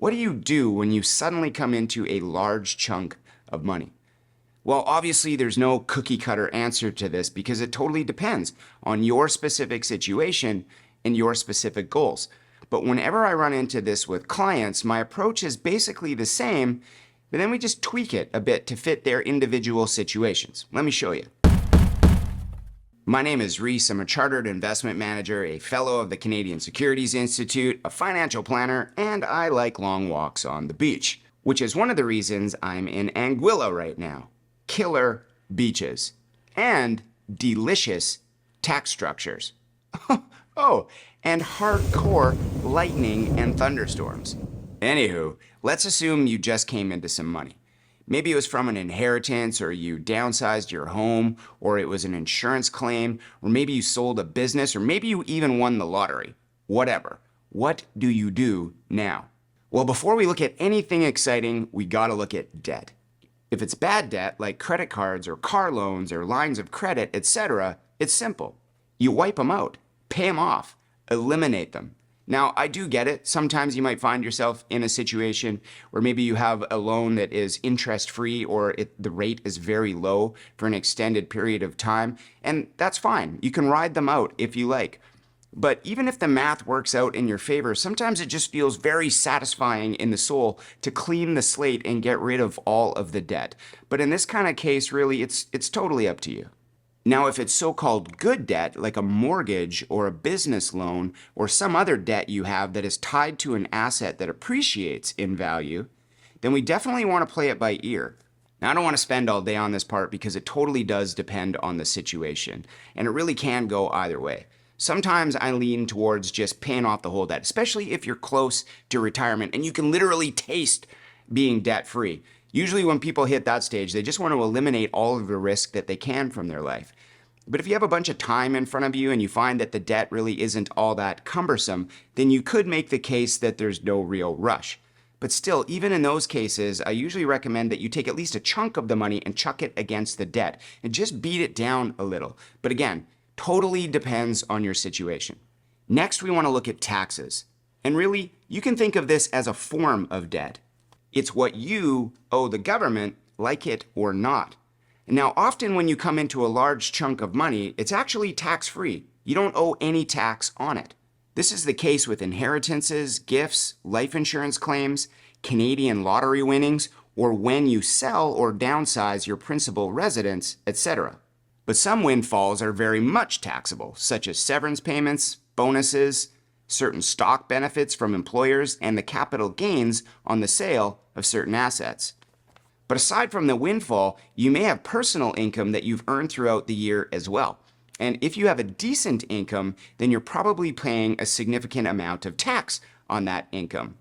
What do you do when you suddenly come into a large chunk of money? Well, obviously there's no cookie cutter answer to this because it totally depends on your specific situation and your specific goals. But whenever I run into this with clients, my approach is basically the same, but then we just tweak it a bit to fit their individual situations. Let me show you. My name is Reese. I'm a chartered investment manager, a fellow of the Canadian Securities Institute, a financial planner, and I like long walks on the beach, which is one of the reasons I'm in Anguilla right now. Killer beaches and delicious tax structures. Oh, and hardcore lightning and thunderstorms. Anywho, let's assume you just came into some money. Maybe it was from an inheritance, or you downsized your home, or it was an insurance claim, or maybe you sold a business, or maybe you even won the lottery. Whatever. What do you do now? Well, before we look at anything exciting, we gotta look at debt. If it's bad debt, like credit cards or car loans or lines of credit, etc., it's simple. You wipe them out, pay them off, eliminate them. Now, I do get it. Sometimes you might find yourself in a situation where maybe you have a loan that is interest-free or the rate is very low for an extended period of time, and that's fine. You can ride them out if you like. But even if the math works out in your favor, sometimes it just feels very satisfying in the soul to clean the slate and get rid of all of the debt. But in this kind of case, really, it's totally up to you. Now, if it's so-called good debt, like a mortgage or a business loan or some other debt you have that is tied to an asset that appreciates in value, then we definitely want to play it by ear. Now, I don't want to spend all day on this part because it totally does depend on the situation, and it really can go either way. Sometimes I lean towards just paying off the whole debt, especially if you're close to retirement and you can literally taste being debt-free. Usually when people hit that stage, they just want to eliminate all of the risk that they can from their life. But if you have a bunch of time in front of you and you find that the debt really isn't all that cumbersome, then you could make the case that there's no real rush. But still, even in those cases, I usually recommend that you take at least a chunk of the money and chuck it against the debt and just beat it down a little. But again, totally depends on your situation. Next, we want to look at taxes. And really, you can think of this as a form of debt. It's what you owe the government, like it or not. Now, often when you come into a large chunk of money, it's actually tax-free. You don't owe any tax on it. This is the case with inheritances, gifts, life insurance claims, Canadian lottery winnings, or when you sell or downsize your principal residence, etc. But some windfalls are very much taxable, such as severance payments, bonuses, certain stock benefits from employers, and the capital gains on the sale of certain assets. But aside from the windfall, you may have personal income that you've earned throughout the year as well. And if you have a decent income, then you're probably paying a significant amount of tax on that income.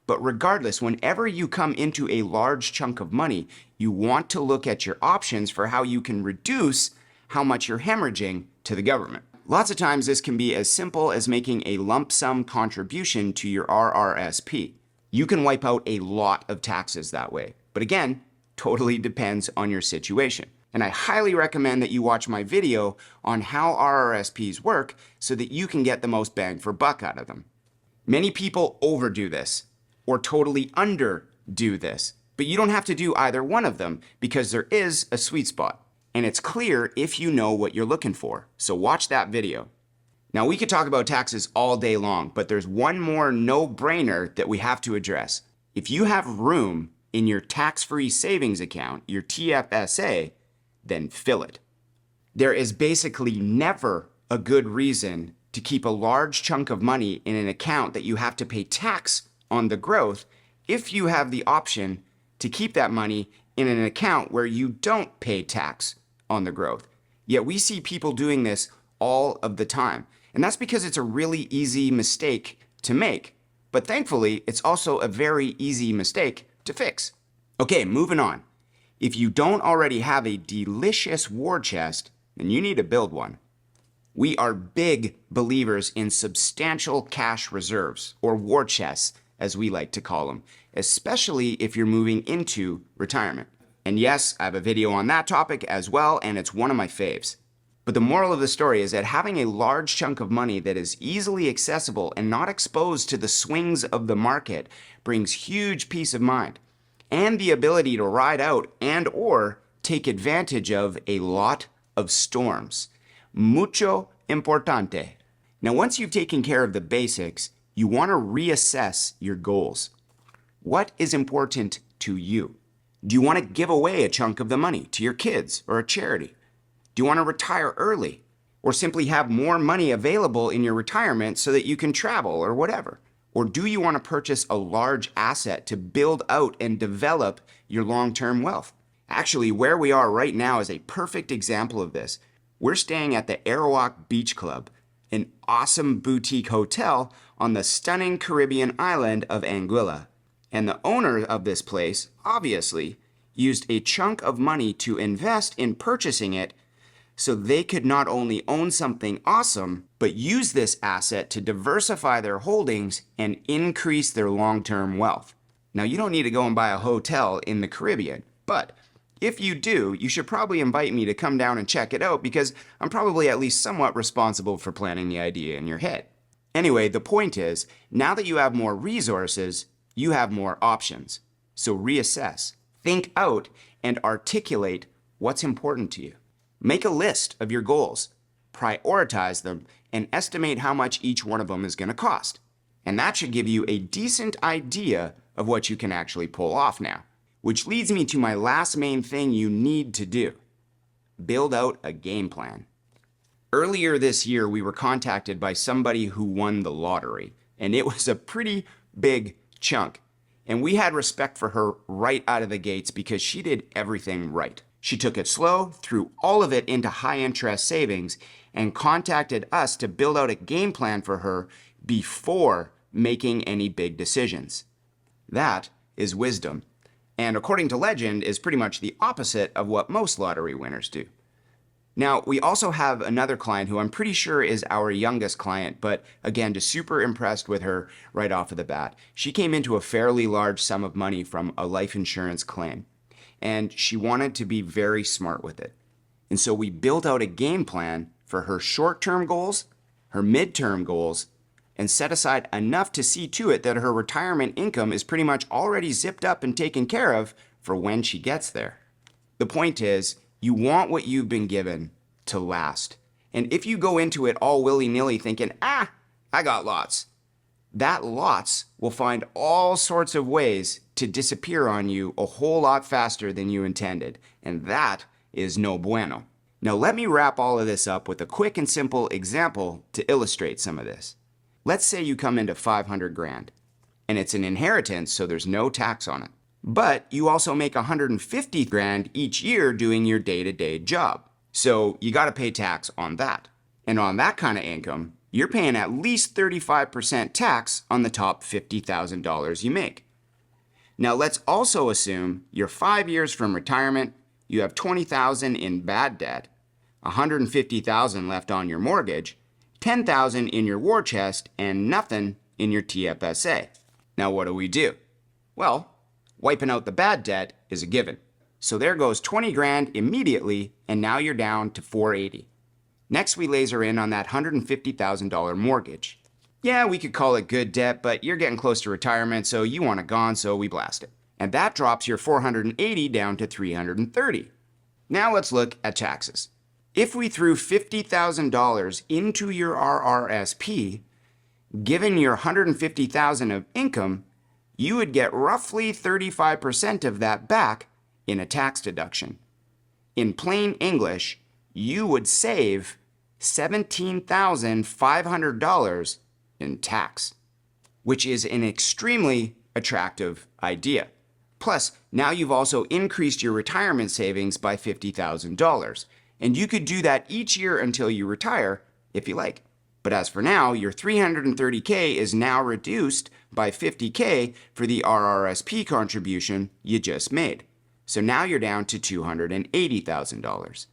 But regardless, whenever you come into a large chunk of money, you want to look at your options for how you can reduce how much you're hemorrhaging to the government. Lots of times this can be as simple as making a lump sum contribution to your RRSP. You can wipe out a lot of taxes that way. But again, totally depends on your situation. And I highly recommend that you watch my video on how RRSPs work so that you can get the most bang for buck out of them. Many people overdo this or totally underdo this, but you don't have to do either one of them because there is a sweet spot. And it's clear if you know what you're looking for. So watch that video. Now, we could talk about taxes all day long, but there's one more no-brainer that we have to address. If you have room in your tax-free savings account, your TFSA, then fill it. There is basically never a good reason to keep a large chunk of money in an account that you have to pay tax on the growth if you have the option to keep that money in an account where you don't pay tax on the growth. Yet we see people doing this all of the time. And that's because it's a really easy mistake to make. But thankfully, it's also a very easy mistake to fix. Okay, moving on. If you don't already have a delicious war chest, then you need to build one. We are big believers in substantial cash reserves, or war chests, as we like to call them, especially if you're moving into retirement. And yes, I have a video on that topic as well, and it's one of my faves. But the moral of the story is that having a large chunk of money that is easily accessible and not exposed to the swings of the market brings huge peace of mind and the ability to ride out and or take advantage of a lot of storms. Mucho importante. Now, once you've taken care of the basics, you want to reassess your goals. What is important to you? Do you want to give away a chunk of the money to your kids or a charity? Do you want to retire early or simply have more money available in your retirement so that you can travel or whatever? Or do you want to purchase a large asset to build out and develop your long-term wealth? Actually, where we are right now is a perfect example of this. We're staying at the Arawak Beach Club, an awesome boutique hotel on the stunning Caribbean island of Anguilla. And the owner of this place, obviously, used a chunk of money to invest in purchasing it so they could not only own something awesome, but use this asset to diversify their holdings and increase their long-term wealth. Now, you don't need to go and buy a hotel in the Caribbean, but if you do, you should probably invite me to come down and check it out because I'm probably at least somewhat responsible for planning the idea in your head. Anyway, the point is, now that you have more resources, you have more options. So reassess, think out, and articulate what's important to you. Make a list of your goals, prioritize them, and estimate how much each one of them is going to cost. And that should give you a decent idea of what you can actually pull off now. Which leads me to my last main thing you need to do. Build out a game plan. Earlier this year, we were contacted by somebody who won the lottery, and it was a pretty big chunk. And we had respect for her right out of the gates because she did everything right. She took it slow, threw all of it into high interest savings, and contacted us to build out a game plan for her before making any big decisions. That is wisdom. And according to legend, is pretty much the opposite of what most lottery winners do. Now, we also have another client who I'm pretty sure is our youngest client, but again, just super impressed with her right off of the bat. She came into a fairly large sum of money from a life insurance claim, and she wanted to be very smart with it. And so we built out a game plan for her short-term goals, her mid-term goals, and set aside enough to see to it that her retirement income is pretty much already zipped up and taken care of for when she gets there. The point is, you want what you've been given to last. And if you go into it all willy-nilly thinking, I got lots, that lots will find all sorts of ways to disappear on you a whole lot faster than you intended. And that is no bueno. Now let me wrap all of this up with a quick and simple example to illustrate some of this. Let's say you come into 500 grand and it's an inheritance, so there's no tax on it. But you also make 150 grand each year doing your day-to-day job. So you got to pay tax on that. And on that kind of income, you're paying at least 35% tax on the top $50,000 you make. Now let's also assume you're 5 years from retirement, you have $20,000 in bad debt, $150,000 left on your mortgage, $10,000 in your war chest, and nothing in your TFSA. Now what do? Well, wiping out the bad debt is a given. So there goes 20 grand immediately, and now you're down to 480. Next, we laser in on that $150,000 mortgage. Yeah, we could call it good debt, but you're getting close to retirement, so you want it gone, so we blast it. And that drops your 480 down to 330. Now let's look at taxes. If we threw $50,000 into your RRSP, given your $150,000 of income, you would get roughly 35% of that back in a tax deduction. In plain English, you would save $17,500 in tax, which is an extremely attractive idea. Plus, now you've also increased your retirement savings by $50,000. And you could do that each year until you retire if you like. But as for now, your $330K is now reduced by $50K for the RRSP contribution you just made. So now you're down to $280,000.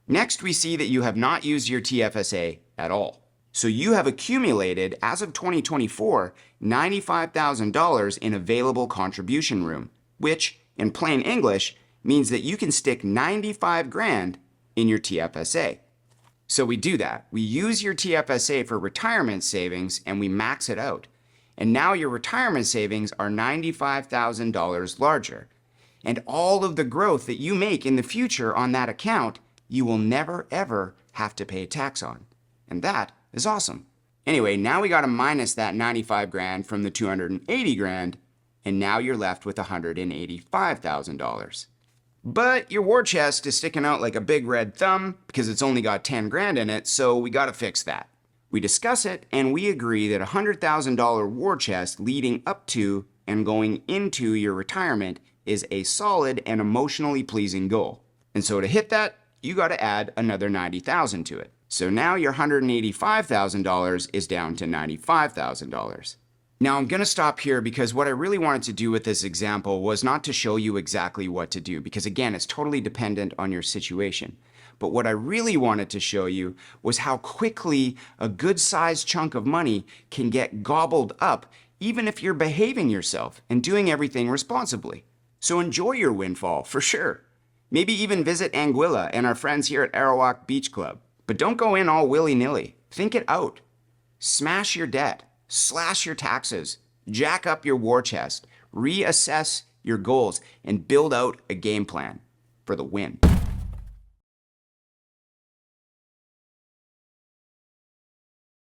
Next, we see that you have not used your TFSA at all. So you have accumulated, as of 2024, $95,000 in available contribution room, which, in plain English, means that you can stick 95 grand in your TFSA. So we do that. We use your TFSA for retirement savings and we max it out. And now your retirement savings are $95,000 larger. And all of the growth that you make in the future on that account, you will never ever have to pay tax on. And that is awesome. Anyway, now we got to minus that 95 grand from the 280 grand, and now you're left with $185,000. But your war chest is sticking out like a big red thumb because it's only got 10 grand in it, so we got to fix that. We discuss it and we agree that a $100,000 war chest leading up to and going into your retirement is a solid and emotionally pleasing goal. And so to hit that, you got to add another $90,000 to it. So now your $185,000 is down to $95,000. Now I'm going to stop here because what I really wanted to do with this example was not to show you exactly what to do, because again, it's totally dependent on your situation. But what I really wanted to show you was how quickly a good sized chunk of money can get gobbled up even if you're behaving yourself and doing everything responsibly. So enjoy your windfall for sure. Maybe even visit Anguilla and our friends here at Arawak Beach Club. But don't go in all willy-nilly. Think it out. Smash your debt. Slash your taxes. Jack up your war chest. Reassess your goals and build out a game plan for the win.